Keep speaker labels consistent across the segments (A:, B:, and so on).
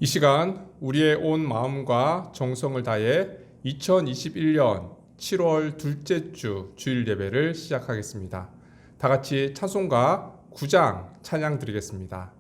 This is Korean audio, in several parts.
A: 이 시간 우리의 온 마음과 정성을 다해 2021년 7월 둘째 주 주일 예배를 시작하겠습니다. 다 같이 찬송가 9장 찬양 드리겠습니다.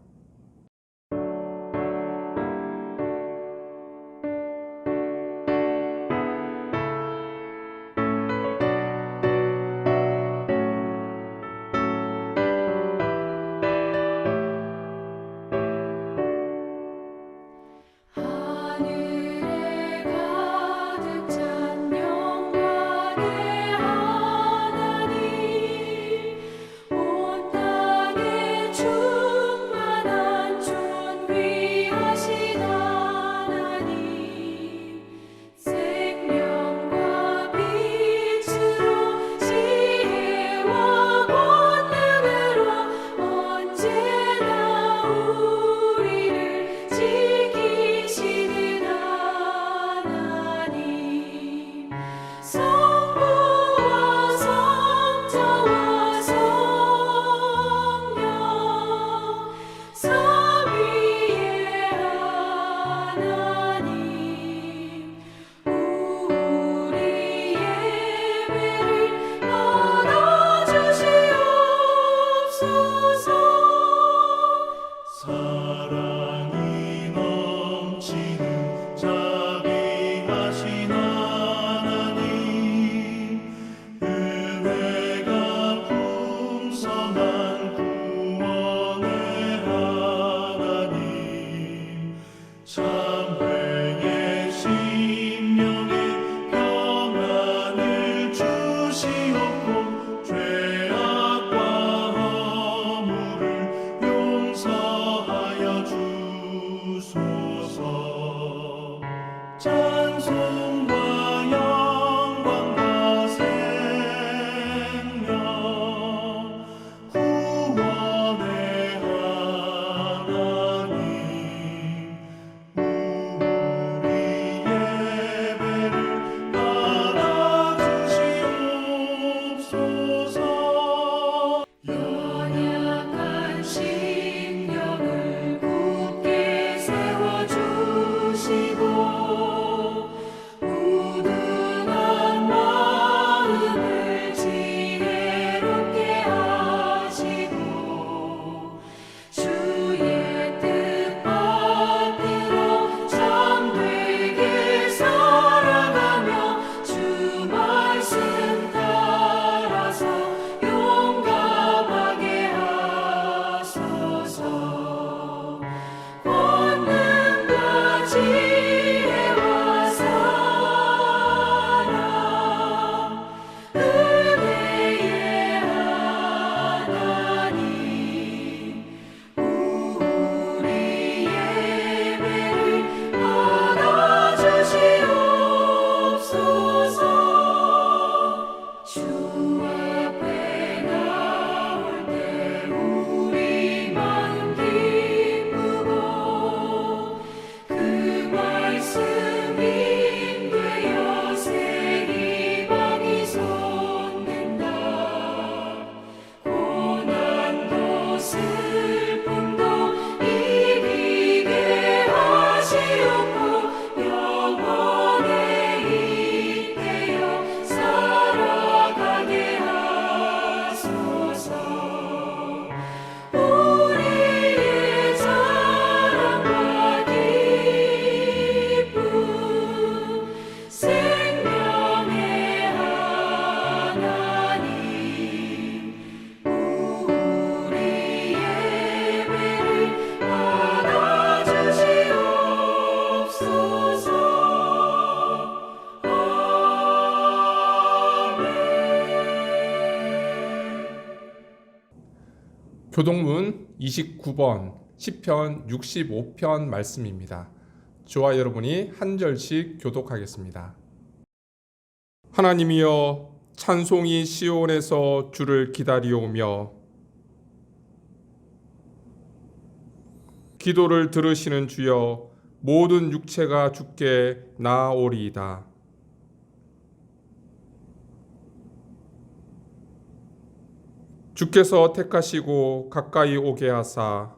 A: 교동문 29번 시편 65편 말씀입니다. 저와 여러분이 한 절씩 교독하겠습니다. 하나님이여, 찬송이 시온에서 주를 기다리오며 기도를 들으시는 주여, 모든 육체가 주께 나아오리이다. 주께서 택하시고 가까이 오게 하사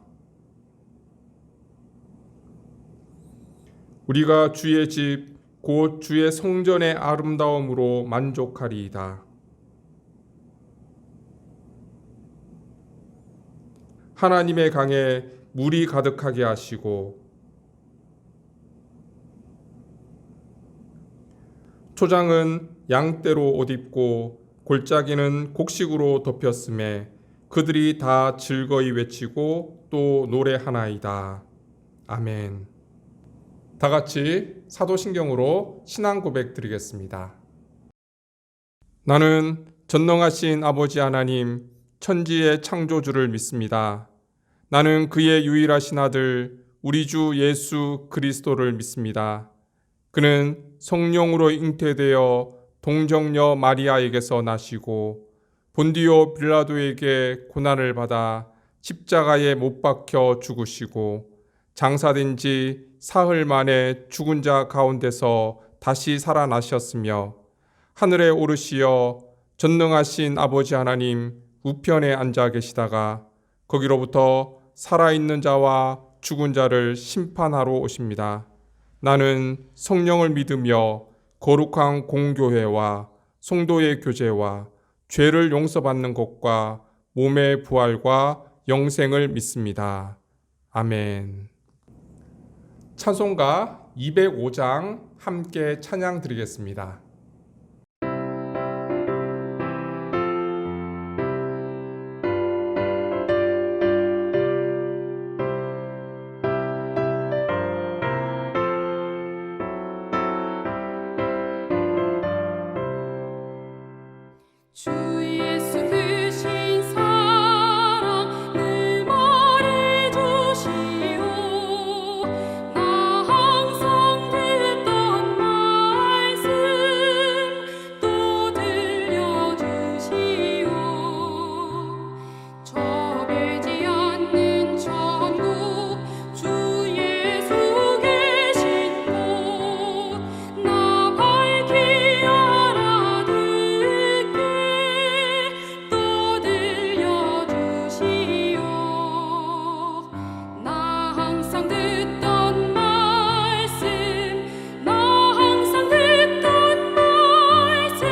A: 우리가 주의 집 곧 주의 성전의 아름다움으로 만족하리이다. 하나님의 강에 물이 가득하게 하시고 초장은 양떼로 옷 입고 골짜기는 곡식으로 덮였음에 그들이 다 즐거이 외치고 또 노래하나이다. 아멘. 다 같이 사도신경으로 신앙 고백 드리겠습니다. 나는 전능하신 아버지 하나님, 천지의 창조주를 믿습니다. 나는 그의 유일하신 아들, 우리 주 예수 그리스도를 믿습니다. 그는 성령으로 잉태되어 동정녀 마리아에게서 나시고 본디오 빌라도에게 고난을 받아 십자가에 못 박혀 죽으시고 장사된 지 사흘 만에 죽은 자 가운데서 다시 살아나셨으며 하늘에 오르시어 전능하신 아버지 하나님 우편에 앉아 계시다가 거기로부터 살아있는 자와 죽은 자를 심판하러 오십니다. 나는 성령을 믿으며 거룩한 공교회와 성도의 교제와 죄를 용서받는 것과 몸의 부활과 영생을 믿습니다. 아멘. 찬송가 205장 함께 찬양 드리겠습니다.
B: 주 예수 크신 사랑 늘 말해주시오. 나 항상 듣던 말씀 또 들려주시오. 좁지 않는 천국 주 예수 계신 곳 나 밝히 알아듣게 또 들려주시오. 나 항상 듣던 말씀 나 항상 듣던 말씀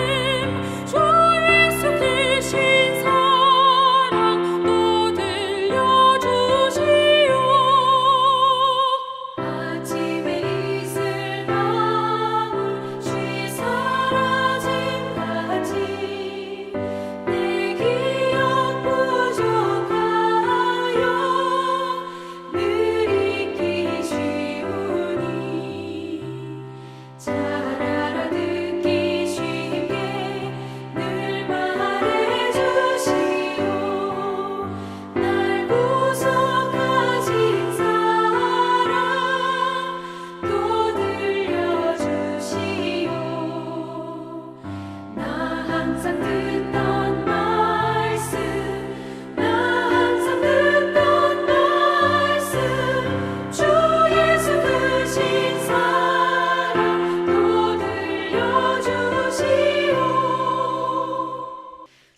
B: 주 예수 크신 사랑 또 들려주시오. 아침에 이슬 방울 쉬 사라짐 같이 내 기억 부족하여 늘 잊기 쉬우니 잘 알아듣기 쉽게 늘 말해주시오. 날 구속하신 사랑 또 들려주시오. 나 항상 듣던 말씀 나 항상 듣던 말씀 주 예수 크신 사랑 또 들려주시오.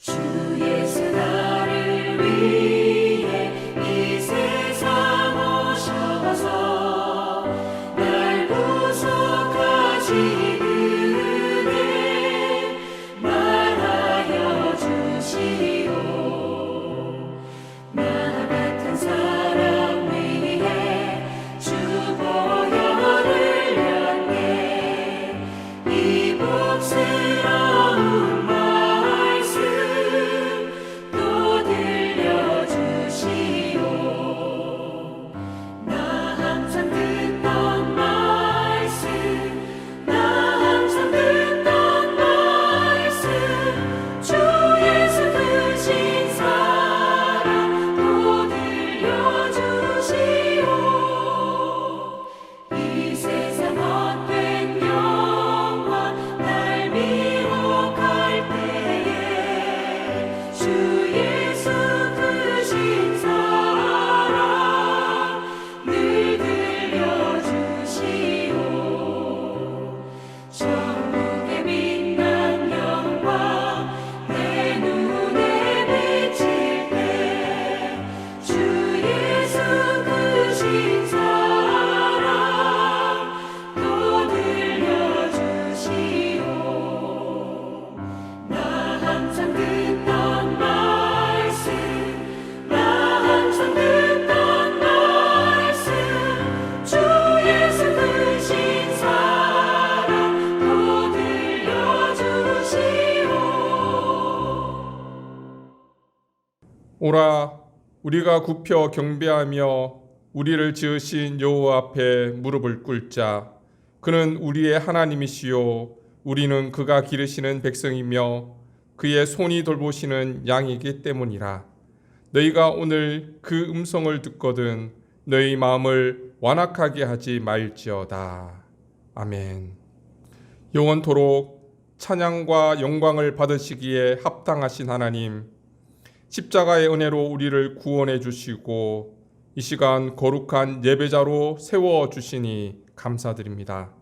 B: 주 예수 나를 위해 이 세상 오셔서 날 구속하신 은혜 말하여 주시오. 나 같은 사람 위해 주 보혈을 흘렸네. 이 복스러운 말씀
A: 오라 우리가 굽혀 경배하며 우리를 지으신 여호와 앞에 무릎을 꿇자. 그는 우리의 하나님이시요 우리는 그가 기르시는 백성이며 그의 손이 돌보시는 양이기 때문이라. 너희가 오늘 그 음성을 듣거든 너희 마음을 완악하게 하지 말지어다. 아멘. 영원토록 찬양과 영광을 받으시기에 합당하신 하나님, 십자가의 은혜로 우리를 구원해 주시고 이 시간 거룩한 예배자로 세워 주시니 감사드립니다.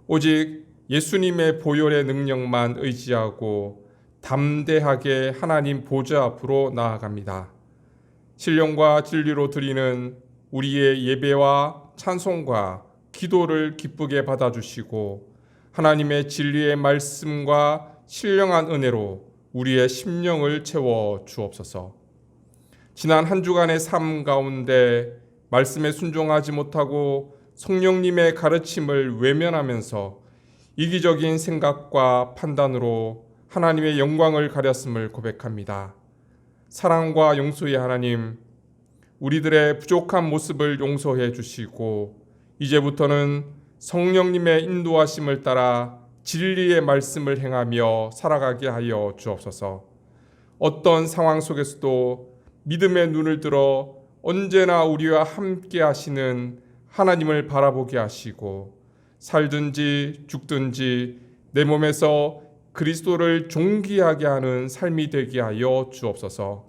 A: 오직 예수님의 보혈의 능력만 의지하고 담대하게 하나님 보좌 앞으로 나아갑니다. 신령과 진리로 드리는 우리의 예배와 찬송과 기도를 기쁘게 받아주시고 하나님의 진리의 말씀과 신령한 은혜로 우리의 심령을 채워 주옵소서. 지난 한 주간의 삶 가운데 말씀에 순종하지 못하고 성령님의 가르침을 외면하면서 이기적인 생각과 판단으로 하나님의 영광을 가렸음을 고백합니다. 사랑과 용서의 하나님, 우리들의 부족한 모습을 용서해 주시고 이제부터는 성령님의 인도하심을 따라 진리의 말씀을 행하며 살아가게 하여 주옵소서. 어떤 상황 속에서도 믿음의 눈을 들어 언제나 우리와 함께 하시는 하나님을 바라보게 하시고 살든지 죽든지 내 몸에서 그리스도를 존귀하게 하는 삶이 되게 하여 주옵소서.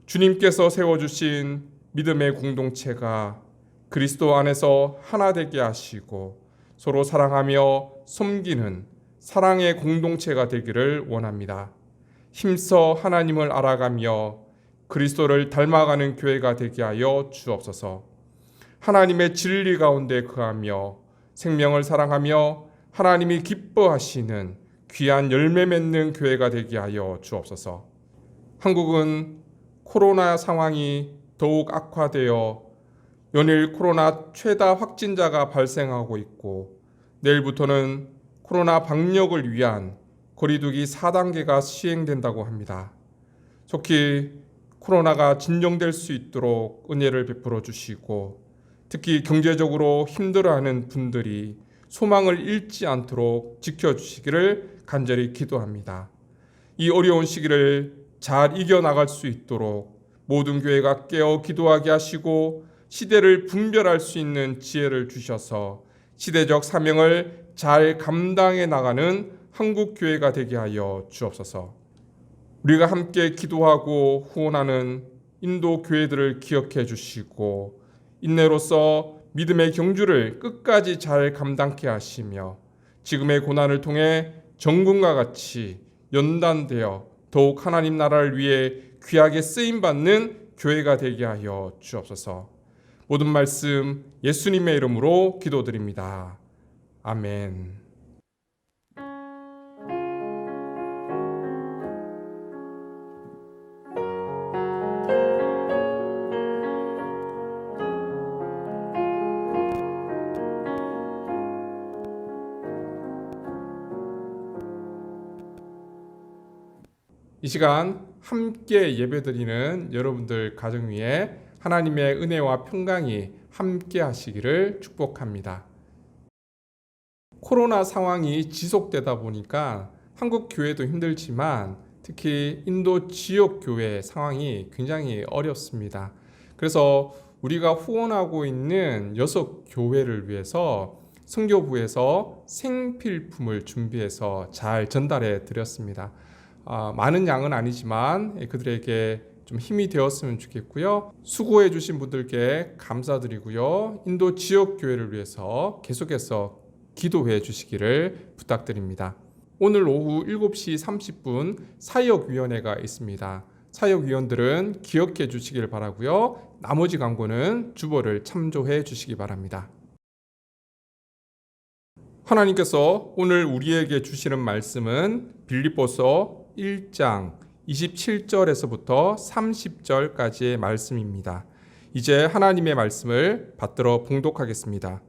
A: 주님께서 세워주신 믿음의 공동체가 그리스도 안에서 하나 되게 하시고 서로 사랑하며 섬기는 사랑의 공동체가 되기를 원합니다. 힘써 하나님을 알아가며 그리스도를 닮아가는 교회가 되게 하여 주옵소서. 하나님의 진리 가운데 거하며 생명을 사랑하며 하나님이 기뻐하시는 귀한 열매 맺는 교회가 되게 하여 주옵소서. 한국은 코로나 상황이 더욱 악화되어 연일 코로나 최다 확진자가 발생하고 있고 내일부터는 코로나 방역을 위한 거리두기 4단계가 시행된다고 합니다. 속히 코로나가 진정될 수 있도록 은혜를 베풀어 주시고 특히 경제적으로 힘들어하는 분들이 소망을 잃지 않도록 지켜주시기를 간절히 기도합니다. 이 어려운 시기를 잘 이겨나갈 수 있도록 모든 교회가 깨어 기도하게 하시고 시대를 분별할 수 있는 지혜를 주셔서 시대적 사명을 잘 감당해 나가는 한국 교회가 되게 하여 주옵소서. 우리가 함께 기도하고 후원하는 인도 교회들을 기억해 주시고 인내로서 믿음의 경주를 끝까지 잘 감당케 하시며 지금의 고난을 통해 정금과 같이 연단되어 더욱 하나님 나라를 위해 귀하게 쓰임받는 교회가 되게 하여 주옵소서. 모든 말씀 예수님의 이름으로 기도드립니다. 아멘. 이 시간 함께 예배드리는 여러분들 가정 위에 하나님의 은혜와 평강이 함께 하시기를 축복합니다. 코로나 상황이 지속되다 보니까 한국 교회도 힘들지만 특히 인도 지역 교회 상황이 굉장히 어렵습니다. 그래서 우리가 후원하고 있는 6교회를 위해서 선교부에서 생필품을 준비해서 잘 전달해 드렸습니다. 많은 양은 아니지만 그들에게 좀 힘이 되었으면 좋겠고요. 수고해 주신 분들께 감사드리고요. 인도 지역 교회를 위해서 계속해서 기도해 주시기를 부탁드립니다. 오늘 오후 7시 30분 사역위원회가 있습니다. 사역위원들은 기억해 주시길 바라고요. 나머지 광고는 주보를 참조해 주시기 바랍니다. 하나님께서 오늘 우리에게 주시는 말씀은 빌립보서 1장 27절에서부터 30절까지의 말씀입니다. 이제 하나님의 말씀을 받들어 봉독하겠습니다.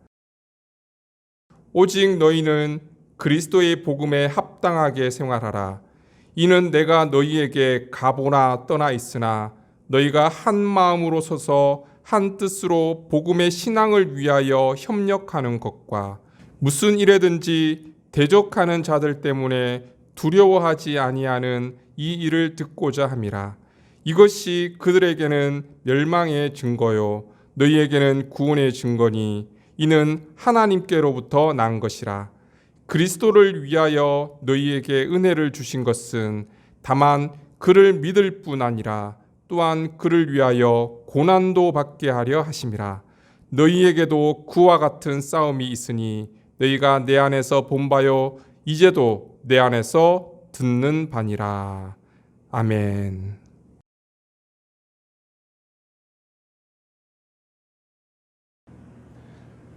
A: 오직 너희는 그리스도의 복음에 합당하게 생활하라. 이는 내가 너희에게 가보나 떠나 있으나 너희가 한 마음으로 서서 한 뜻으로 복음의 신앙을 위하여 협력하는 것과 무슨 일에든지 대적하는 자들 때문에 두려워하지 아니하는 이 일을 듣고자 함이라. 이것이 그들에게는 멸망의 증거요 너희에게는 구원의 증거니 이는 하나님께로부터 난 것이라. 그리스도를 위하여 너희에게 은혜를 주신 것은 다만 그를 믿을 뿐 아니라 또한 그를 위하여 고난도 받게 하려 하심이라. 너희에게도 그와 같은 싸움이 있으니 너희가 내 안에서 본 바요 이제도 내 안에서 듣는 바니라. 아멘.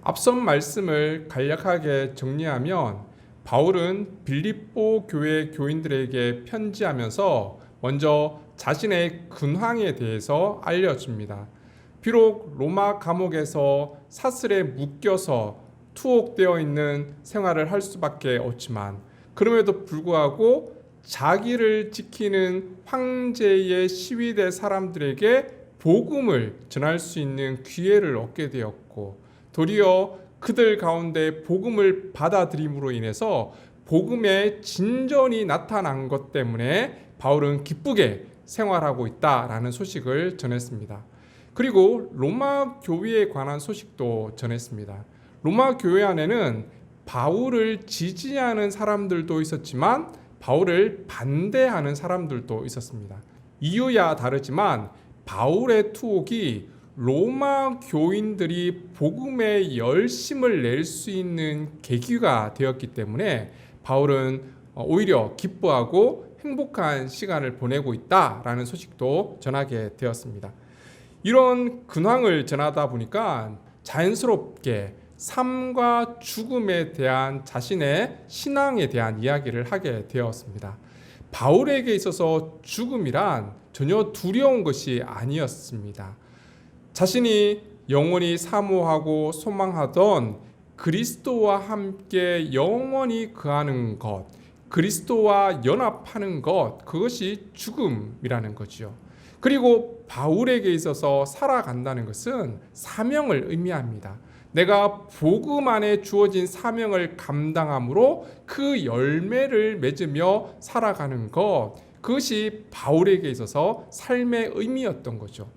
A: 앞선 말씀을 간략하게 정리하면 바울은 빌립보 교회 교인들에게 편지하면서 먼저 자신의 근황에 대해서 알려줍니다. 비록 로마 감옥에서 사슬에 묶여서 투옥되어 있는 생활을 할 수밖에 없지만 그럼에도 불구하고 자기를 지키는 황제의 시위대 사람들에게 복음을 전할 수 있는 기회를 얻게 되었고 도리어 그들 가운데 복음을 받아들임으로 인해서 복음의 진전이 나타난 것 때문에 바울은 기쁘게 생활하고 있다라는 소식을 전했습니다. 그리고 로마 교회에 관한 소식도 전했습니다. 로마 교회 안에는 바울을 지지하는 사람들도 있었지만 바울을 반대하는 사람들도 있었습니다. 이유야 다르지만 바울의 투옥이 로마 교인들이 복음에 열심을 낼 수 있는 계기가 되었기 때문에 바울은 오히려 기뻐하고 행복한 시간을 보내고 있다라는 소식도 전하게 되었습니다. 이런 근황을 전하다 보니까 자연스럽게 삶과 죽음에 대한 자신의 신앙에 대한 이야기를 하게 되었습니다. 바울에게 있어서 죽음이란 전혀 두려운 것이 아니었습니다. 자신이 영원히 사모하고 소망하던 그리스도와 함께 영원히 거하는 것, 그리스도와 연합하는 것, 그것이 죽음이라는 거죠. 그리고 바울에게 있어서 살아간다는 것은 사명을 의미합니다. 내가 복음 안에 주어진 사명을 감당함으로 그 열매를 맺으며 살아가는 것, 그것이 바울에게 있어서 삶의 의미였던 거죠.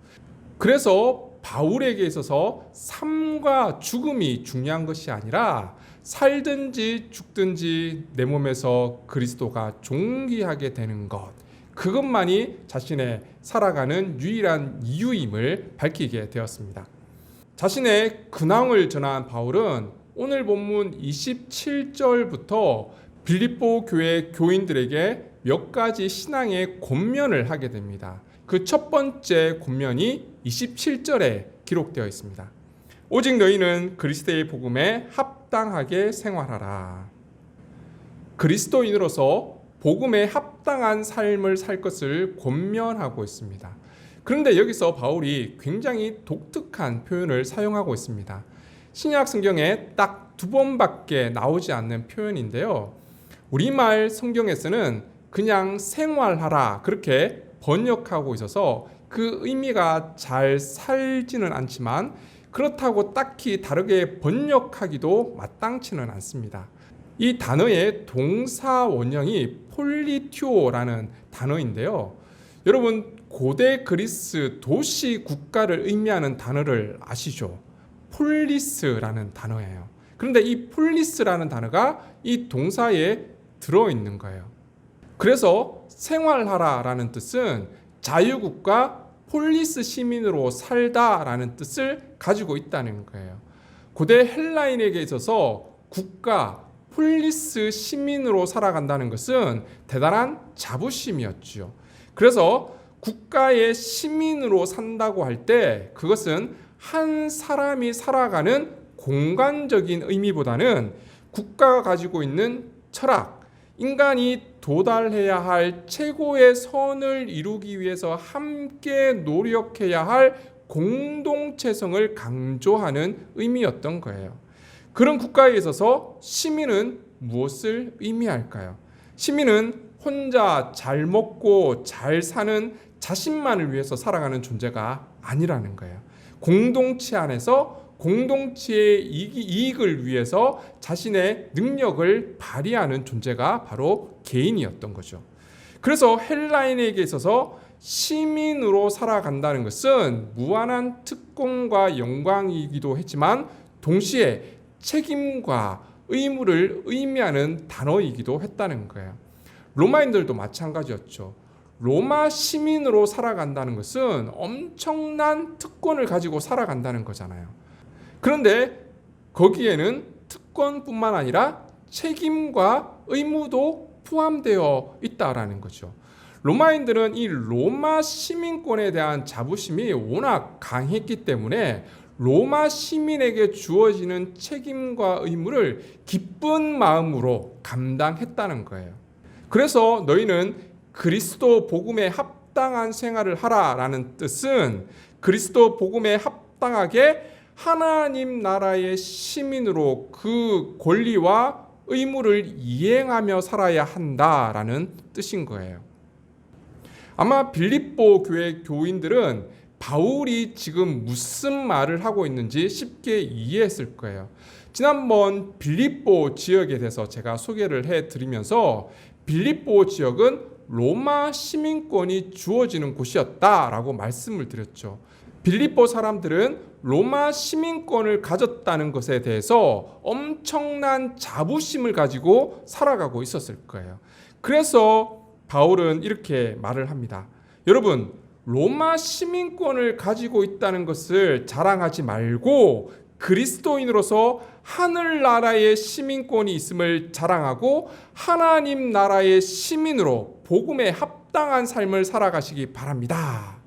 A: 그래서 바울에게 있어서 삶과 죽음이 중요한 것이 아니라 살든지 죽든지 내 몸에서 그리스도가 존귀하게 되는 것, 그것만이 자신의 살아가는 유일한 이유임을 밝히게 되었습니다. 자신의 근황을 전한 바울은 오늘 본문 27절부터 빌립보 교회 교인들에게 몇 가지 신앙의 권면을 하게 됩니다. 그 첫 번째 권면이 27절에 기록되어 있습니다. 오직 너희는 그리스도의 복음에 합당하게 생활하라. 그리스도인으로서 복음에 합당한 삶을 살 것을 권면하고 있습니다. 그런데 여기서 바울이 굉장히 독특한 표현을 사용하고 있습니다. 신약 성경에 딱 두 번밖에 나오지 않는 표현인데요. 우리말 성경에서는 그냥 생활하라 그렇게 번역하고 있어서 그 의미가 잘 살지는 않지만 그렇다고 딱히 다르게 번역하기도 마땅치는 않습니다. 이 단어의 동사 원형이 폴리티오라는 단어인데요. 여러분 고대 그리스 도시 국가를 의미하는 단어를 아시죠? 폴리스라는 단어예요. 그런데 이 폴리스라는 단어가 이 동사에 들어있는 거예요. 그래서 생활하라라는 뜻은 자유국가 폴리스 시민으로 살다라는 뜻을 가지고 있다는 거예요. 고대 헬라인에게 있어서 국가 폴리스 시민으로 살아간다는 것은 대단한 자부심이었죠. 그래서 국가의 시민으로 산다고 할 때 그것은 한 사람이 살아가는 공간적인 의미보다는 국가가 가지고 있는 철학, 인간이 도달해야 할 최고의 선을 이루기 위해서 함께 노력해야 할 공동체성을 강조하는 의미였던 거예요. 그런 국가에 있어서 시민은 무엇을 의미할까요? 시민은 혼자 잘 먹고 잘 사는 자신만을 위해서 살아가는 존재가 아니라는 거예요. 공동체 안에서 공동체의 이익을 위해서 자신의 능력을 발휘하는 존재가 바로 개인이었던 거죠. 그래서 헬라인에게 있어서 시민으로 살아간다는 것은 무한한 특권과 영광이기도 했지만 동시에 책임과 의무를 의미하는 단어이기도 했다는 거예요. 로마인들도 마찬가지였죠. 로마 시민으로 살아간다는 것은 엄청난 특권을 가지고 살아간다는 거잖아요. 그런데 거기에는 특권뿐만 아니라 책임과 의무도 포함되어 있다라는 거죠. 로마인들은 이 로마 시민권에 대한 자부심이 워낙 강했기 때문에 로마 시민에게 주어지는 책임과 의무를 기쁜 마음으로 감당했다는 거예요. 그래서 너희는 그리스도 복음에 합당한 생활을 하라라는 뜻은 그리스도 복음에 합당하게 하나님 나라의 시민으로 그 권리와 의무를 이행하며 살아야 한다라는 뜻인 거예요. 아마 빌립보 교회 교인들은 바울이 지금 무슨 말을 하고 있는지 쉽게 이해했을 거예요. 지난번 빌립보 지역에 대해서 제가 소개를 해드리면서 빌립보 지역은 로마 시민권이 주어지는 곳이었다라고 말씀을 드렸죠. 빌립보 사람들은 로마 시민권을 가졌다는 것에 대해서 엄청난 자부심을 가지고 살아가고 있었을 거예요. 그래서 바울은 이렇게 말을 합니다. 여러분, 로마 시민권을 가지고 있다는 것을 자랑하지 말고 그리스도인으로서 하늘나라의 시민권이 있음을 자랑하고 하나님 나라의 시민으로 복음에 합당한 삶을 살아가시기 바랍니다.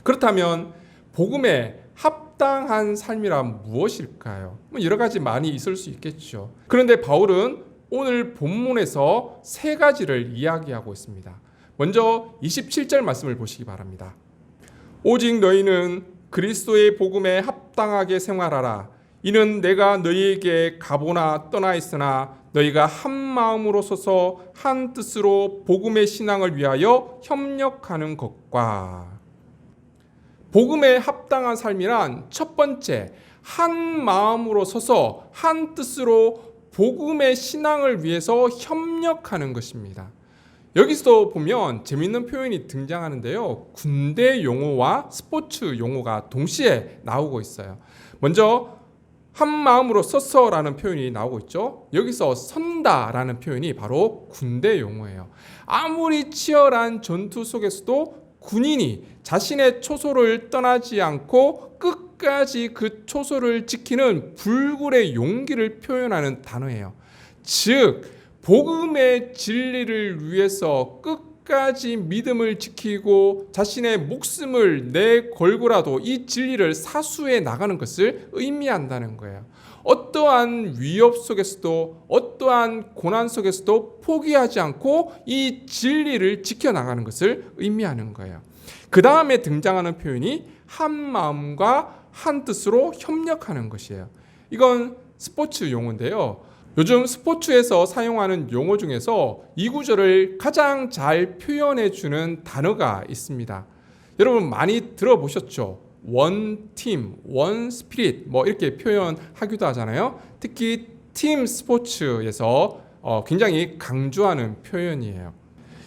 A: 그렇다면 복음에 합당한 삶이란 무엇일까요? 여러 가지 많이 있을 수 있겠죠. 그런데 바울은 오늘 본문에서 세 가지를 이야기하고 있습니다. 먼저 27절 말씀을 보시기 바랍니다. 오직 너희는 그리스도의 복음에 합당하게 생활하라. 이는 내가 너희에게 가보나 떠나 있으나 너희가 한 마음으로 서서 한 뜻으로 복음의 신앙을 위하여 협력하는 것과 복음에 합당한 삶이란 첫 번째, 한 마음으로 서서 한 뜻으로 복음의 신앙을 위해서 협력하는 것입니다. 여기서 보면 재미있는 표현이 등장하는데요. 군대 용어와 스포츠 용어가 동시에 나오고 있어요. 먼저 한 마음으로 서서라는 표현이 나오고 있죠. 여기서 선다라는 표현이 바로 군대 용어예요. 아무리 치열한 전투 속에서도 군인이 자신의 초소를 떠나지 않고 끝까지 그 초소를 지키는 불굴의 용기를 표현하는 단어예요. 즉 복음의 진리를 위해서 끝까지 믿음을 지키고 자신의 목숨을 내걸고라도 이 진리를 사수해 나가는 것을 의미한다는 거예요. 어떠한 위협 속에서도 어떠한 고난 속에서도 포기하지 않고 이 진리를 지켜나가는 것을 의미하는 거예요. 그 다음에 등장하는 표현이 한 마음과 한 뜻으로 협력하는 것이에요. 이건 스포츠 용어인데요. 요즘 스포츠에서 사용하는 용어 중에서 이 구절을 가장 잘 표현해 주는 단어가 있습니다. 여러분 많이 들어보셨죠? 원 팀, 원 스피릿 이렇게 표현하기도 하잖아요. 특히 팀 스포츠에서 굉장히 강조하는 표현이에요.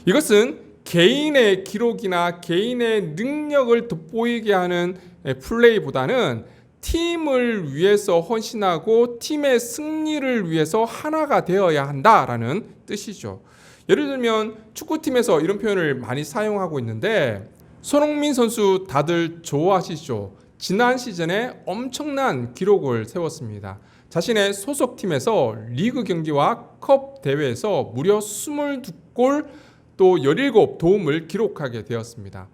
A: 이것은 개인의 기록이나 개인의 능력을 돋보이게 하는 플레이보다는 팀을 위해서 헌신하고 팀의 승리를 위해서 하나가 되어야 한다라는 뜻이죠. 예를 들면 축구팀에서 이런 표현을 많이 사용하고 있는데 손흥민 선수 다들 좋아하시죠? 지난 시즌에 엄청난 기록을 세웠습니다. 자신의 소속팀에서 리그 경기와 컵 대회에서 무려 22골 또 17 도움을 기록하게 되었습니다.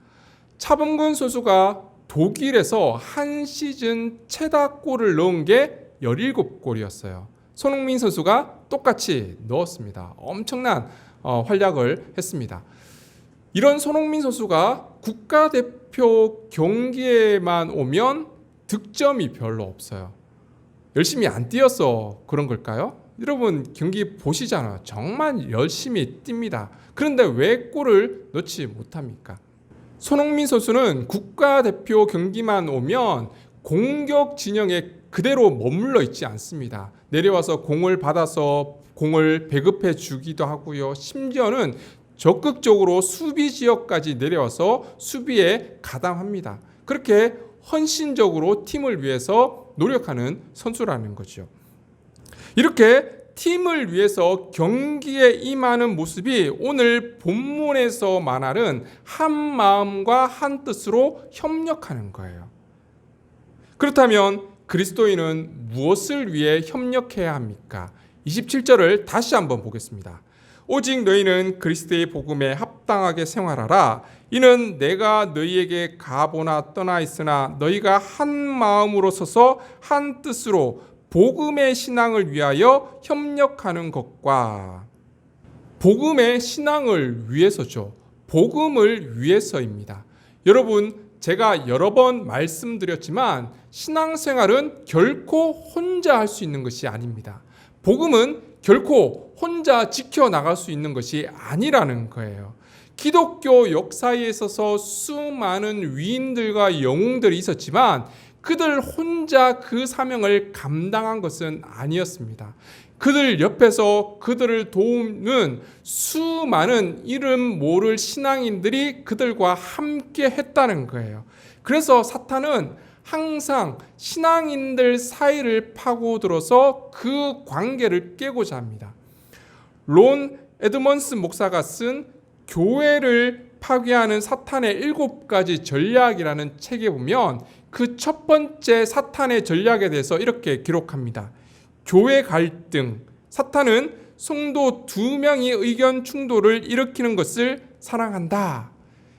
A: 차범근 선수가 독일에서 한 시즌 최다 골을 넣은 게 17골이었어요. 손흥민 선수가 똑같이 넣었습니다. 엄청난 활약을 했습니다. 이런 손흥민 선수가 국가대표 경기에만 오면 득점이 별로 없어요. 열심히 안 뛰어서 그런 걸까요? 여러분 경기 보시잖아요. 정말 열심히 뜁니다. 그런데 왜 골을 넣지 못합니까? 손흥민 선수는 국가대표 경기만 오면 공격 진영에 그대로 머물러 있지 않습니다. 내려와서 공을 받아서 공을 배급해 주기도 하고요. 심지어는 적극적으로 수비 지역까지 내려와서 수비에 가담합니다. 그렇게 헌신적으로 팀을 위해서 노력하는 선수라는 거죠. 이렇게 팀을 위해서 경기에 임하는 모습이 오늘 본문에서 말하는 한 마음과 한 뜻으로 협력하는 거예요. 그렇다면 그리스도인은 무엇을 위해 협력해야 합니까? 27절을 다시 한번 보겠습니다. 오직 너희는 그리스도의 복음에 합당하게 생활하라. 이는 내가 너희에게 가보나 떠나 있으나 너희가 한 마음으로 서서 한 뜻으로 복음의 신앙을 위하여 협력하는 것과, 복음의 신앙을 위해서죠. 복음을 위해서입니다. 여러분, 제가 여러 번 말씀드렸지만 신앙생활은 결코 혼자 할 수 있는 것이 아닙니다. 복음은 결코 혼자 지켜나갈 수 있는 것이 아니라는 거예요. 기독교 역사에 있어서 수많은 위인들과 영웅들이 있었지만 그들 혼자 그 사명을 감당한 것은 아니었습니다. 그들 옆에서 그들을 도우는 수많은 이름 모를 신앙인들이 그들과 함께 했다는 거예요. 그래서 사탄은 항상 신앙인들 사이를 파고들어서 그 관계를 깨고자 합니다. 론 에드먼스 목사가 쓴 교회를 파괴하는 사탄의 7가지 전략이라는 책에 보면 그 첫 번째 사탄의 전략에 대해서 이렇게 기록합니다. 교회 갈등. 사탄은 성도 2명이 의견 충돌을 일으키는 것을 사랑한다.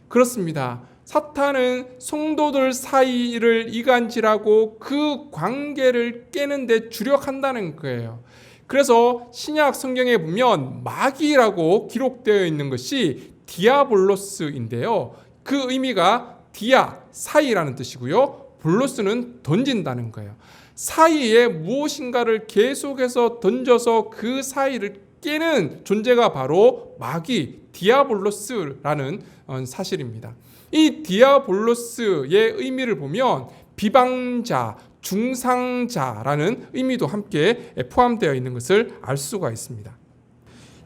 A: 그렇습니다. 사탄은 성도들 사이를 이간질하고 그 관계를 깨는 데 주력한다는 거예요. 그래서 신약 성경에 보면 마귀라고 기록되어 있는 것이 디아볼로스인데요. 그 의미가 디아, 사이라는 뜻이고요. 볼로스는 던진다는 거예요. 사이에 무엇인가를 계속해서 던져서 그 사이를 깨는 존재가 바로 마귀, 디아볼로스라는 사실입니다. 이 디아볼로스의 의미를 보면 비방자, 중상자라는 의미도 함께 포함되어 있는 것을 알 수가 있습니다.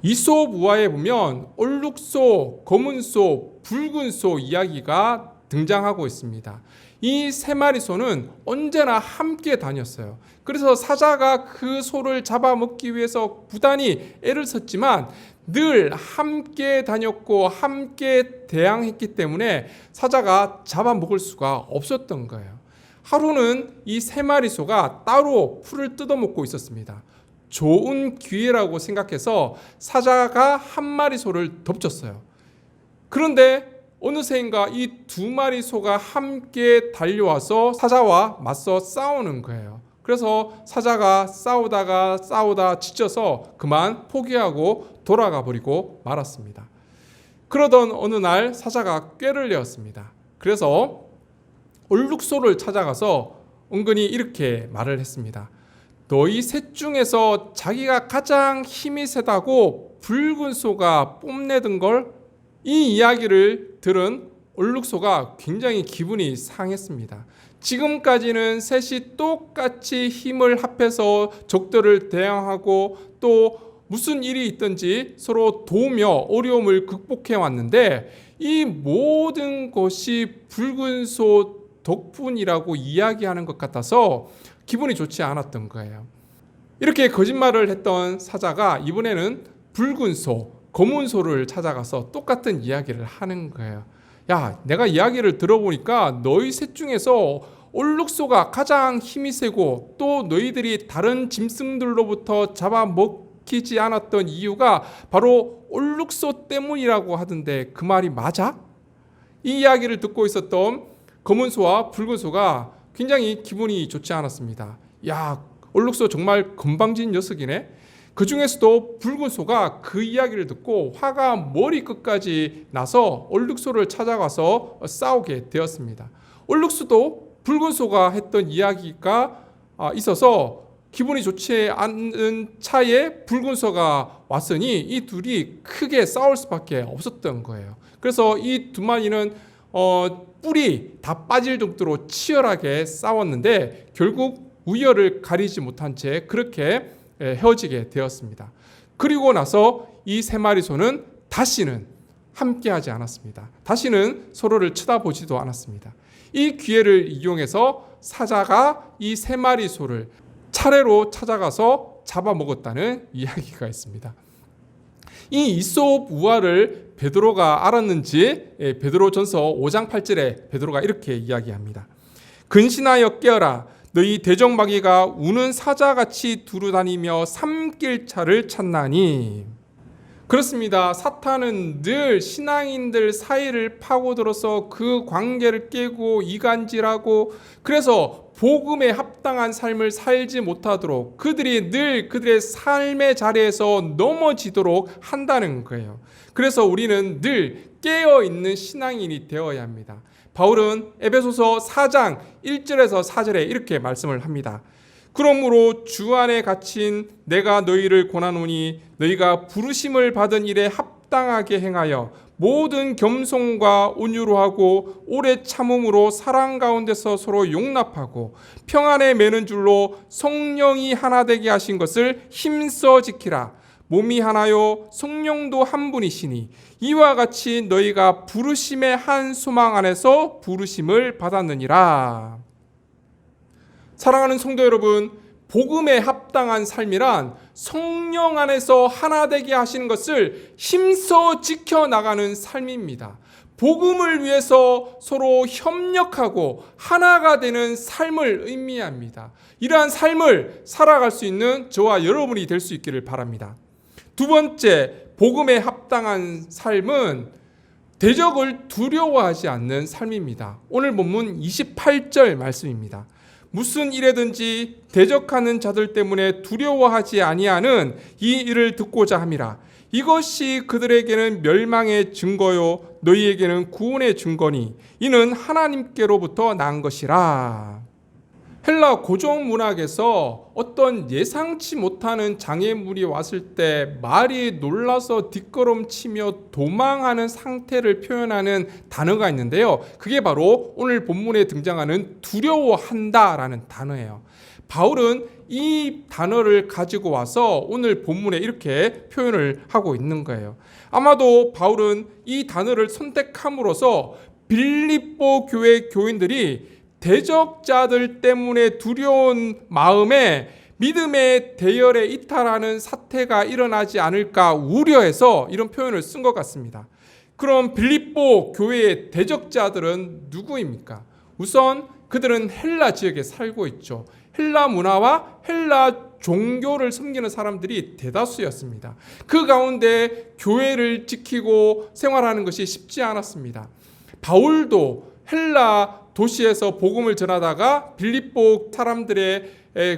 A: 이솝우화에 보면 얼룩소, 검은소, 붉은소 이야기가 등장하고 있습니다. 이 3마리 소는 언제나 함께 다녔어요. 그래서 사자가 그 소를 잡아먹기 위해서 부단히 애를 썼지만 늘 함께 다녔고 함께 대항했기 때문에 사자가 잡아먹을 수가 없었던 거예요. 하루는 이 3마리 소가 따로 풀을 뜯어먹고 있었습니다. 좋은 기회라고 생각해서 사자가 1마리 소를 덮쳤어요. 그런데 어느새인가 이 2마리 소가 함께 달려와서 사자와 맞서 싸우는 거예요. 그래서 사자가 싸우다 지쳐서 그만 포기하고 돌아가 버리고 말았습니다. 그러던 어느 날 사자가 꾀를 내었습니다. 그래서 얼룩소를 찾아가서 은근히 이렇게 말을 했습니다. 너희 셋 중에서 자기가 가장 힘이 세다고 붉은 소가 뽐내던 걸, 이 이야기를 들은 얼룩소가 굉장히 기분이 상했습니다. 지금까지는 셋이 똑같이 힘을 합해서 적들을 대항하고 또 무슨 일이 있든지 서로 도우며 어려움을 극복해 왔는데 이 모든 것이 붉은 소 덕분이라고 이야기하는 것 같아서 기분이 좋지 않았던 거예요. 이렇게 거짓말을 했던 사자가 이번에는 붉은 소, 검은 소를 찾아가서 똑같은 이야기를 하는 거예요. 야, 내가 이야기를 들어보니까 너희 셋 중에서 얼룩소가 가장 힘이 세고 또 너희들이 다른 짐승들로부터 잡아먹히지 않았던 이유가 바로 얼룩소 때문이라고 하던데 그 말이 맞아? 이 이야기를 듣고 있었던 검은 소와 붉은 소가 굉장히 기분이 좋지 않았습니다. 야, 얼룩소 정말 건방진 녀석이네. 그 중에서도 붉은 소가 그 이야기를 듣고 화가 머리끝까지 나서 얼룩소를 찾아가서 싸우게 되었습니다. 얼룩소도 붉은 소가 했던 이야기가 있어서 기분이 좋지 않은 차에 붉은 소가 왔으니 이 둘이 크게 싸울 수밖에 없었던 거예요. 그래서 이 2마리는 뿔이 다 빠질 정도로 치열하게 싸웠는데 결국 우열을 가리지 못한 채 그렇게 헤어지게 되었습니다. 그리고 나서 이 세 마리 소는 다시는 함께하지 않았습니다. 다시는 서로를 쳐다보지도 않았습니다. 이 기회를 이용해서 사자가 이 세 마리 소를 차례로 찾아가서 잡아먹었다는 이야기가 있습니다. 이 이솝 우화를 베드로가 알았는지 베드로전서 5장 8절에 베드로가 이렇게 이야기합니다. 근신하여 깨어라. 너희 대적마귀가 우는 사자같이 두루다니며 삼킬 차를 찾나니. 그렇습니다. 사탄은 늘 신앙인들 사이를 파고들어서 그 관계를 깨고 이간질하고 그래서 복음에 합당한 삶을 살지 못하도록 그들이 늘 그들의 삶의 자리에서 넘어지도록 한다는 거예요. 그래서 우리는 늘 깨어있는 신앙인이 되어야 합니다. 바울은 에베소서 4장 1절에서 4절에 이렇게 말씀을 합니다. 그러므로 주 안에 갇힌 내가 너희를 권하노니 너희가 부르심을 받은 일에 합당하게 행하여 모든 겸손과 온유로 하고 오래 참음으로 사랑 가운데서 서로 용납하고 평안에 매는 줄로 성령이 하나 되게 하신 것을 힘써 지키라. 몸이 하나요 성령도 한 분이시니 이와 같이 너희가 부르심의 한 소망 안에서 부르심을 받았느니라. 사랑하는 성도 여러분, 복음에 합당한 삶이란 성령 안에서 하나 되게 하시는 것을 힘써 지켜나가는 삶입니다. 복음을 위해서 서로 협력하고 하나가 되는 삶을 의미합니다. 이러한 삶을 살아갈 수 있는 저와 여러분이 될 수 있기를 바랍니다. 두 번째, 복음에 합당한 삶은 대적을 두려워하지 않는 삶입니다. 오늘 본문 28절 말씀입니다. 무슨 일에든지 대적하는 자들 때문에 두려워하지 아니하는 이 일을 듣고자 함이라. 이것이 그들에게는 멸망의 증거요 너희에게는 구원의 증거니 이는 하나님께로부터 난 것이라. 헬라 고전 문학에서 어떤 예상치 못하는 장애물이 왔을 때 말이 놀라서 뒷걸음치며 도망하는 상태를 표현하는 단어가 있는데요. 그게 바로 오늘 본문에 등장하는 두려워한다라는 단어예요. 바울은 이 단어를 가지고 와서 오늘 본문에 이렇게 표현을 하고 있는 거예요. 아마도 바울은 이 단어를 선택함으로써 빌립보 교회 교인들이 대적자들 때문에 두려운 마음에 믿음의 대열에 이탈하는 사태가 일어나지 않을까 우려해서 이런 표현을 쓴 것 같습니다. 그럼 빌립보 교회의 대적자들은 누구입니까? 우선 그들은 헬라 지역에 살고 있죠. 헬라 문화와 헬라 종교를 섬기는 사람들이 대다수였습니다. 그 가운데 교회를 지키고 생활하는 것이 쉽지 않았습니다. 바울도 헬라 도시에서 복음을 전하다가 빌립보 사람들의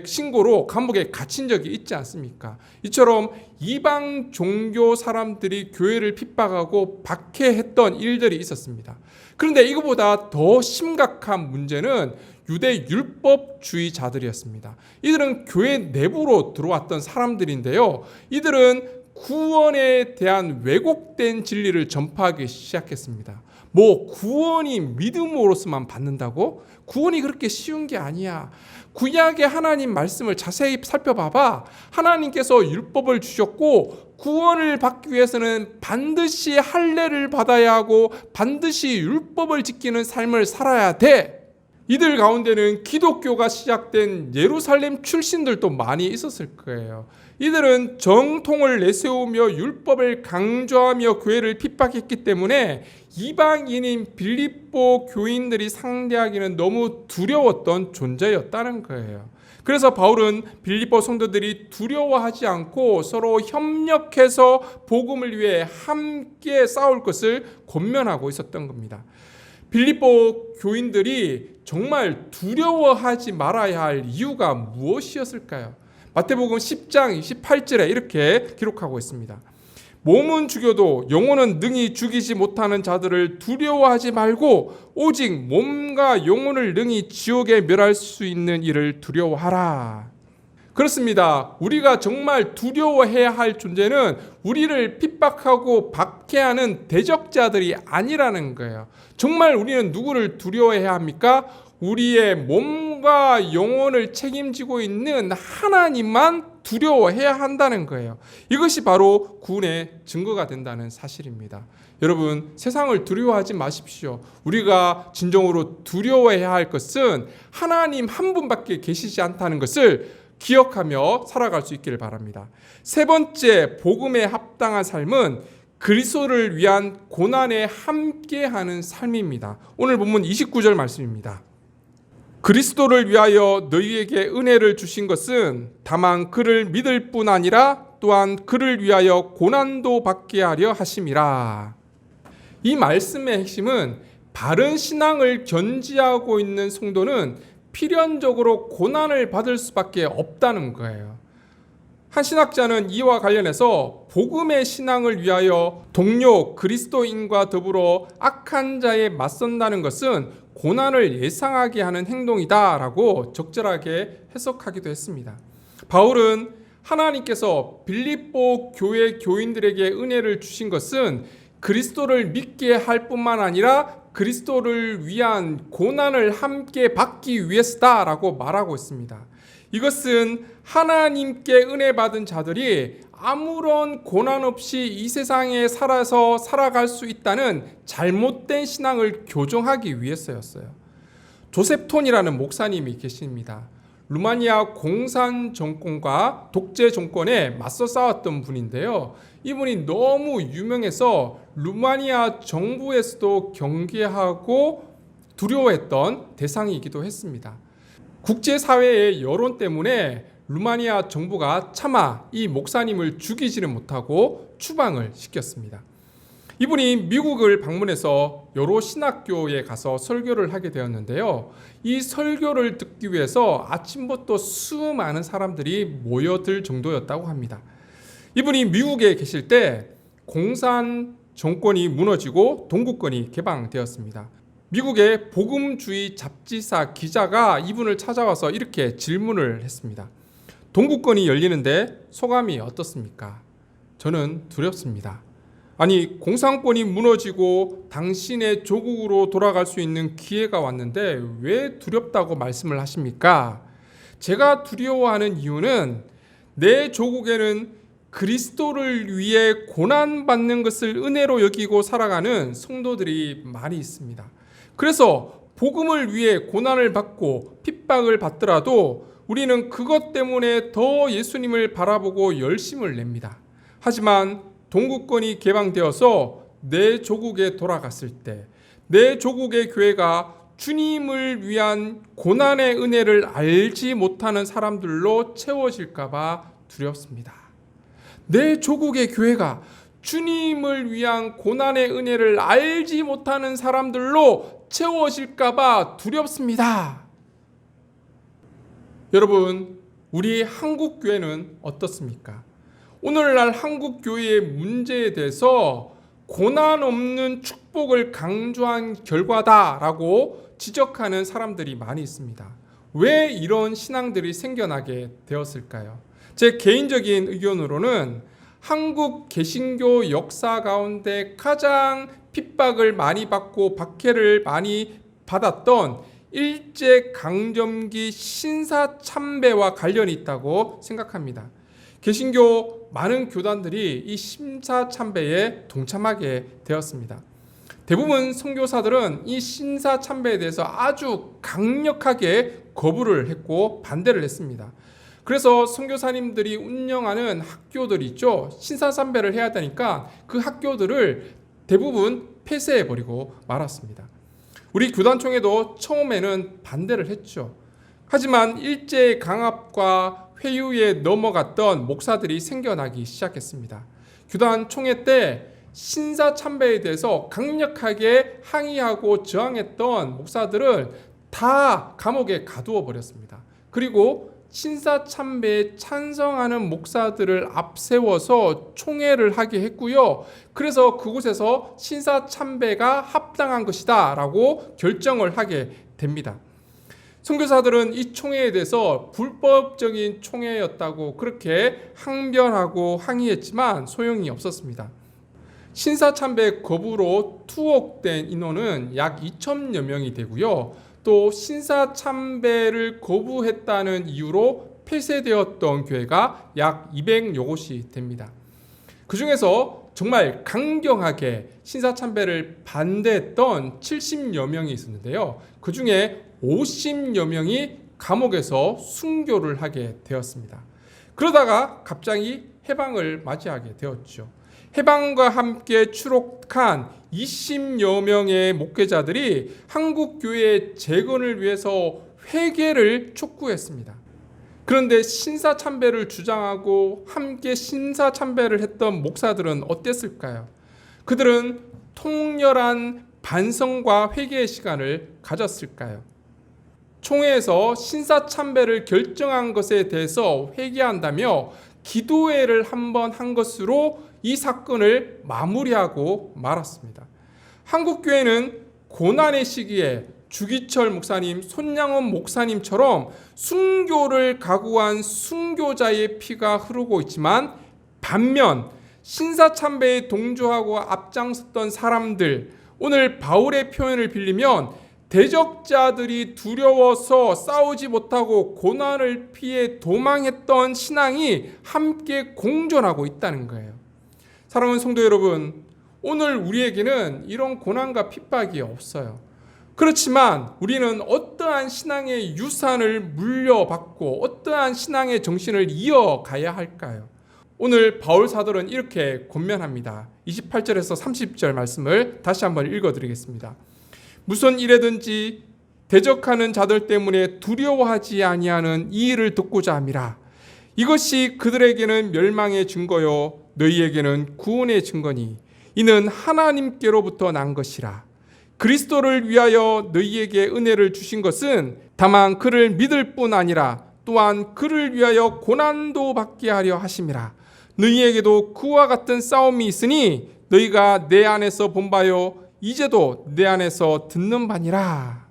A: 신고로 감옥에 갇힌 적이 있지 않습니까? 이처럼 이방 종교 사람들이 교회를 핍박하고 박해했던 일들이 있었습니다. 그런데 이거보다 더 심각한 문제는 유대 율법주의자들이었습니다. 이들은 교회 내부로 들어왔던 사람들인데요. 이들은 구원에 대한 왜곡된 진리를 전파하기 시작했습니다. 구원이 믿음으로서만 받는다고? 구원이 그렇게 쉬운 게 아니야. 구약의 하나님 말씀을 자세히 살펴봐봐. 하나님께서 율법을 주셨고 구원을 받기 위해서는 반드시 할례를 받아야 하고 반드시 율법을 지키는 삶을 살아야 돼. 이들 가운데는 기독교가 시작된 예루살렘 출신들도 많이 있었을 거예요. 이들은 정통을 내세우며 율법을 강조하며 교회를 핍박했기 때문에 이방인인 빌립보 교인들이 상대하기는 너무 두려웠던 존재였다는 거예요. 그래서 바울은 빌립보 성도들이 두려워하지 않고 서로 협력해서 복음을 위해 함께 싸울 것을 권면하고 있었던 겁니다. 빌립보 교인들이 정말 두려워하지 말아야 할 이유가 무엇이었을까요? 마태복음 10장 28절에 이렇게 기록하고 있습니다. 몸은 죽여도 영혼은 능히 죽이지 못하는 자들을 두려워하지 말고 오직 몸과 영혼을 능히 지옥에 멸할 수 있는 일을 두려워하라. 그렇습니다. 우리가 정말 두려워해야 할 존재는 우리를 핍박하고 박해하는 대적자들이 아니라는 거예요. 정말 우리는 누구를 두려워해야 합니까? 우리의 몸과 영혼을 책임지고 있는 하나님만 두려워해야 한다는 거예요. 이것이 바로 구원의 증거가 된다는 사실입니다. 여러분, 세상을 두려워하지 마십시오. 우리가 진정으로 두려워해야 할 것은 하나님 한 분밖에 계시지 않다는 것을 기억하며 살아갈 수 있기를 바랍니다. 세 번째, 복음에 합당한 삶은 그리스도를 위한 고난에 함께하는 삶입니다. 오늘 본문 29절 말씀입니다. 그리스도를 위하여 너희에게 은혜를 주신 것은 다만 그를 믿을 뿐 아니라 또한 그를 위하여 고난도 받게 하려 하심이라. 이 말씀의 핵심은 바른 신앙을 견지하고 있는 성도는 필연적으로 고난을 받을 수밖에 없다는 거예요. 한 신학자는 이와 관련해서 복음의 신앙을 위하여 동료 그리스도인과 더불어 악한 자에 맞선다는 것은 고난을 예상하게 하는 행동이다라고 적절하게 해석하기도 했습니다. 바울은 하나님께서 빌립보 교회 교인들에게 은혜를 주신 것은 그리스도를 믿게 할 뿐만 아니라 그리스도를 위한 고난을 함께 받기 위해서다라고 말하고 있습니다. 이것은 하나님께 은혜 받은 자들이 아무런 고난 없이 이 세상에 살아갈 수 있다는 잘못된 신앙을 교정하기 위해서였어요. 조셉 톤이라는 목사님이 계십니다. 루마니아 공산 정권과 독재 정권에 맞서 싸웠던 분인데요. 이분이 너무 유명해서 루마니아 정부에서도 경계하고 두려워했던 대상이기도 했습니다. 국제사회의 여론 때문에 루마니아 정부가 차마 이 목사님을 죽이지는 못하고 추방을 시켰습니다. 이분이 미국을 방문해서 여러 신학교에 가서 설교를 하게 되었는데요. 이 설교를 듣기 위해서 아침부터 수많은 사람들이 모여들 정도였다고 합니다. 이분이 미국에 계실 때 공산 정권이 무너지고 동구권이 개방되었습니다. 미국의 복음주의 잡지사 기자가 이분을 찾아와서 이렇게 질문을 했습니다. 동구권이 열리는데 소감이 어떻습니까? 저는 두렵습니다. 아니, 공산권이 무너지고 당신의 조국으로 돌아갈 수 있는 기회가 왔는데 왜 두렵다고 말씀을 하십니까? 제가 두려워하는 이유는 내 조국에는 그리스도를 위해 고난받는 것을 은혜로 여기고 살아가는 성도들이 많이 있습니다. 그래서 복음을 위해 고난을 받고 핍박을 받더라도 우리는 그것 때문에 더 예수님을 바라보고 열심을 냅니다. 하지만 동구권이 개방되어서 내 조국에 돌아갔을 때 내 조국의 교회가 주님을 위한 고난의 은혜를 알지 못하는 사람들로 채워질까 봐 두렵습니다. 내 조국의 교회가 주님을 위한 고난의 은혜를 알지 못하는 사람들로 채워질까 봐 두렵습니다. 여러분, 우리 한국 교회는 어떻습니까? 오늘날 한국 교회의 문제에 대해서 고난 없는 축복을 강조한 결과다라고 지적하는 사람들이 많이 있습니다. 왜 이런 신앙들이 생겨나게 되었을까요? 제 개인적인 의견으로는 한국 개신교 역사 가운데 가장 핍박을 많이 받고 박해를 많이 받았던 일제강점기 신사참배와 관련이 있다고 생각합니다. 개신교 많은 교단들이 이 신사참배에 동참하게 되었습니다. 대부분 선교사들은 이 신사참배에 대해서 아주 강력하게 거부를 했고 반대를 했습니다. 그래서 선교사님들이 운영하는 학교들이 있죠. 신사참배를 해야 되니까 그 학교들을 대부분 폐쇄해버리고 말았습니다. 우리 교단총회도 처음에는 반대를 했죠. 하지만 일제 강압과 회유에 넘어갔던 목사들이 생겨나기 시작했습니다. 교단 총회 때 신사참배에 대해서 강력하게 항의하고 저항했던 목사들을 다 감옥에 가두어 버렸습니다. 그리고 신사참배에 찬성하는 목사들을 앞세워서 총회를 하게 했고요. 그래서 그곳에서 신사참배가 합당한 것이다 라고 결정을 하게 됩니다. 선교사들은 이 총회에 대해서 불법적인 총회였다고 그렇게 항변하고 항의했지만 소용이 없었습니다. 신사참배 거부로 투옥된 인원은 약 2,000여 명이 되고요. 또 신사참배를 거부했다는 이유로 폐쇄되었던 교회가 약 200여 곳이 됩니다. 그 중에서 정말 강경하게 신사참배를 반대했던 70여 명이 있었는데요. 그 중에 50여 명이 감옥에서 순교를 하게 되었습니다. 그러다가 갑자기 해방을 맞이하게 되었죠. 해방과 함께 추록한 20여 명의 목회자들이 한국 교회의 재건을 위해서 회개를 촉구했습니다. 그런데 신사참배를 주장하고 함께 신사참배를 했던 목사들은 어땠을까요? 그들은 통렬한 반성과 회개의 시간을 가졌을까요? 총회에서 신사참배를 결정한 것에 대해서 회개한다며 기도회를 한번 한 것으로 이 사건을 마무리하고 말았습니다. 한국교회는 고난의 시기에 주기철 목사님, 손양원 목사님처럼 순교를 각오한 순교자의 피가 흐르고 있지만 반면 신사참배에 동조하고 앞장섰던 사람들, 오늘 바울의 표현을 빌리면 대적자들이 두려워서 싸우지 못하고 고난을 피해 도망했던 신앙이 함께 공존하고 있다는 거예요. 사랑하는 성도 여러분, 오늘 우리에게는 이런 고난과 핍박이 없어요. 그렇지만 우리는 어떠한 신앙의 유산을 물려받고 어떠한 신앙의 정신을 이어가야 할까요? 오늘 바울 사도는 이렇게 권면합니다. 28절에서 30절 말씀을 다시 한번 읽어드리겠습니다. 무슨 일에든지 대적하는 자들 때문에 두려워하지 아니하는 이 일을 듣고자 함이라. 이것이 그들에게는 멸망의 증거요 너희에게는 구원의 증거니 이는 하나님께로부터 난 것이라. 그리스도를 위하여 너희에게 은혜를 주신 것은 다만 그를 믿을 뿐 아니라 또한 그를 위하여 고난도 받게 하려 하심이라. 너희에게도 그와 같은 싸움이 있으니 너희가 내 안에서 본 바요 이제도 내 안에서 듣는 바니라.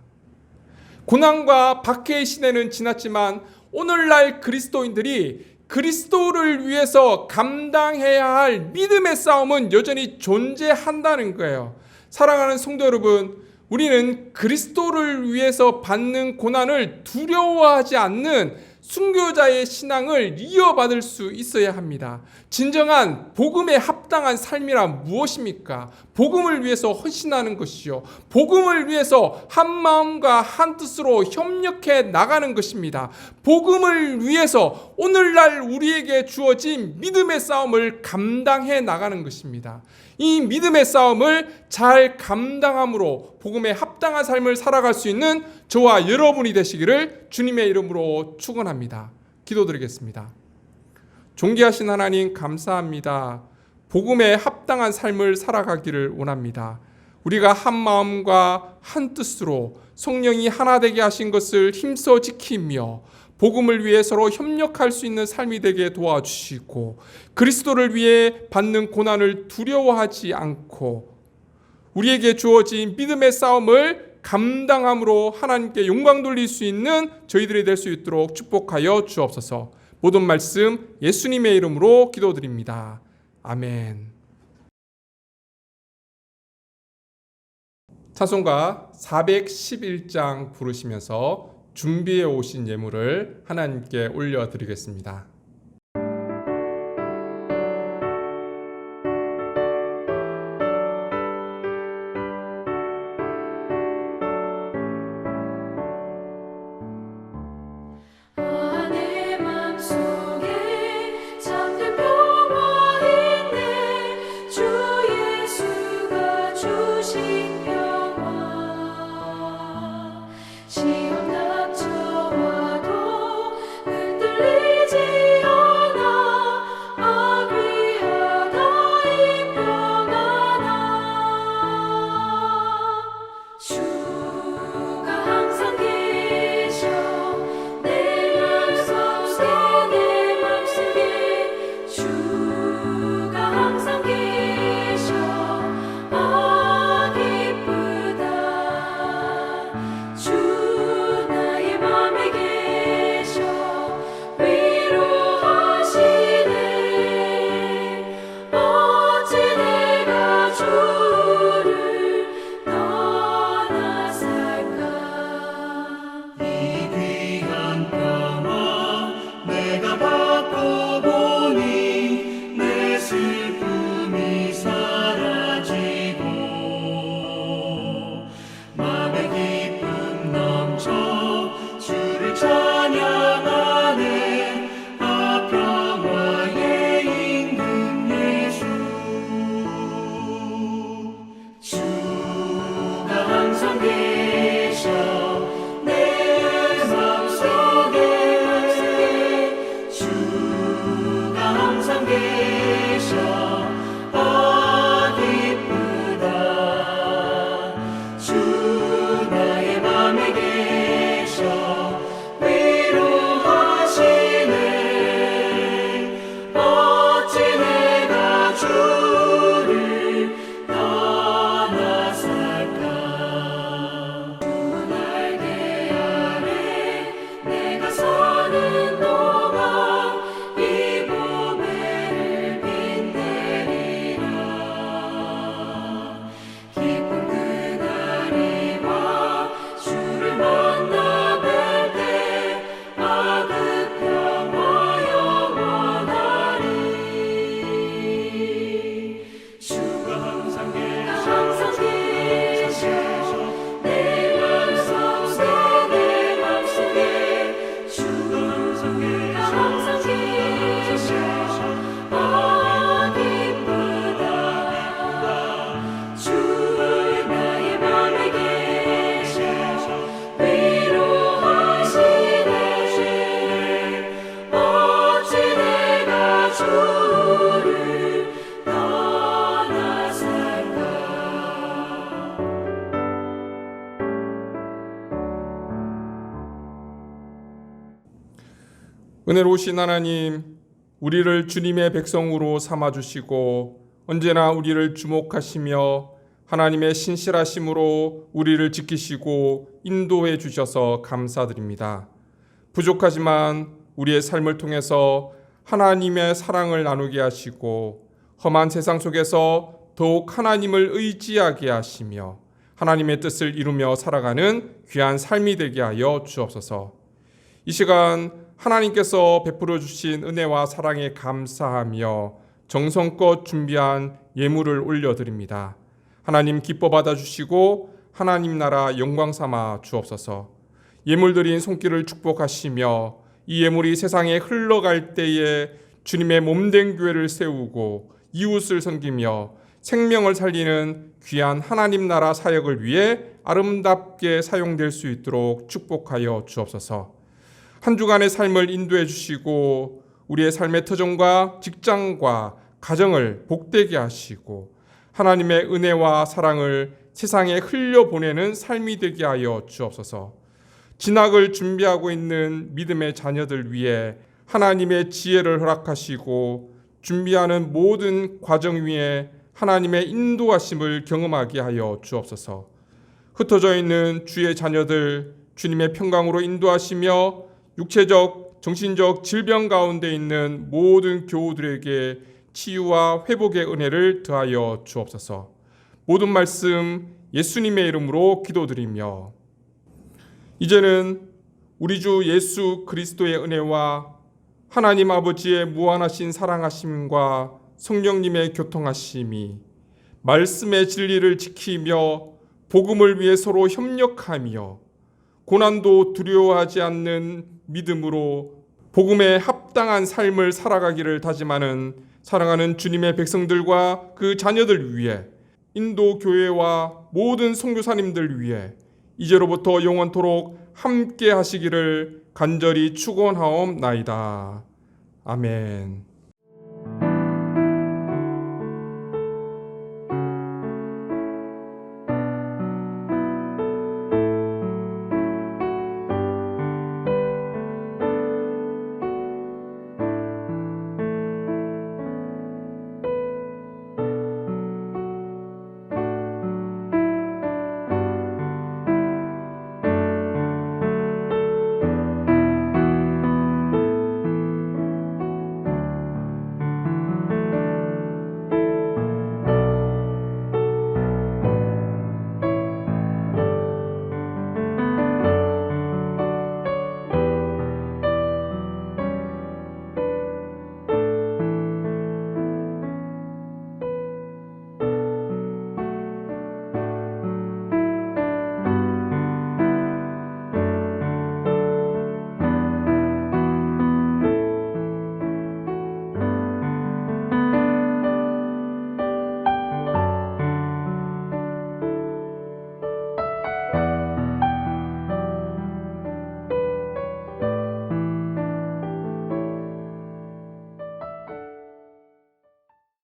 A: 고난과 박해의 시대는 지났지만 오늘날 그리스도인들이 그리스도를 위해서 감당해야 할 믿음의 싸움은 여전히 존재한다는 거예요. 사랑하는 성도 여러분, 우리는 그리스도를 위해서 받는 고난을 두려워하지 않는 순교자의 신앙을 이어받을 수 있어야 합니다. 진정한 복음에 합당한 삶이란 무엇입니까? 복음을 위해서 헌신하는 것이요, 복음을 위해서 한 마음과 한 뜻으로 협력해 나가는 것입니다. 복음을 위해서 오늘날 우리에게 주어진 믿음의 싸움을 감당해 나가는 것입니다. 이 믿음의 싸움을 잘 감당함으로 복음에 합당한 삶을 살아갈 수 있는 저와 여러분이 되시기를 주님의 이름으로 축원합니다. 기도드리겠습니다. 존귀하신 하나님 감사합니다. 복음에 합당한 삶을 살아가기를 원합니다. 우리가 한 마음과 한 뜻으로 성령이 하나 되게 하신 것을 힘써 지키며 복음을 위해 서로 협력할 수 있는 삶이 되게 도와주시고 그리스도를 위해 받는 고난을 두려워하지 않고 우리에게 주어진 믿음의 싸움을 감당함으로 하나님께 영광 돌릴 수 있는 저희들이 될 수 있도록 축복하여 주옵소서. 모든 말씀 예수님의 이름으로 기도드립니다. 아멘. 찬송가 411장 부르시면서 준비해 오신 예물을 하나님께 올려드리겠습니다.
B: 내 맘속에 잠든 평화 있네 주 예수가 주신 평화 시험 닥쳐와도 흔들리지
A: 은혜로우신 하나님, 우리를 주님의 백성으로 삼아주시고 언제나 우리를 주목하시며 하나님의 신실하심으로 우리를 지키시고 인도해 주셔서 감사드립니다. 부족하지만 우리의 삶을 통해서 하나님의 사랑을 나누게 하시고 험한 세상 속에서 더욱 하나님을 의지하게 하시며 하나님의 뜻을 이루며 살아가는 귀한 삶이 되게 하여 주옵소서. 이 시간 하나님께서 베풀어 주신 은혜와 사랑에 감사하며 정성껏 준비한 예물을 올려드립니다. 하나님 기뻐 받아주시고 하나님 나라 영광 삼아 주옵소서. 예물 드린 손길을 축복하시며 이 예물이 세상에 흘러갈 때에 주님의 몸된 교회를 세우고 이웃을 섬기며 생명을 살리는 귀한 하나님 나라 사역을 위해 아름답게 사용될 수 있도록 축복하여 주옵소서. 한 주간의 삶을 인도해 주시고 우리의 삶의 터전과 직장과 가정을 복되게 하시고 하나님의 은혜와 사랑을 세상에 흘려보내는 삶이 되게 하여 주옵소서. 진학을 준비하고 있는 믿음의 자녀들 위해 하나님의 지혜를 허락하시고 준비하는 모든 과정 위에 하나님의 인도하심을 경험하게 하여 주옵소서. 흩어져 있는 주의 자녀들 주님의 평강으로 인도하시며 육체적, 정신적 질병 가운데 있는 모든 교우들에게 치유와 회복의 은혜를 더하여 주옵소서. 모든 말씀 예수님의 이름으로 기도드리며 이제는 우리 주 예수 그리스도의 은혜와 하나님 아버지의 무한하신 사랑하심과 성령님의 교통하심이 말씀의 진리를 지키며 복음을 위해 서로 협력하며 고난도 두려워하지 않는 믿음으로 복음에 합당한 삶을 살아가기를 다짐하는 사랑하는 주님의 백성들과 그 자녀들 위해 인도 교회와 모든 선교사님들 위해 이제로부터 영원토록 함께 하시기를 간절히 축원하옵나이다. 아멘.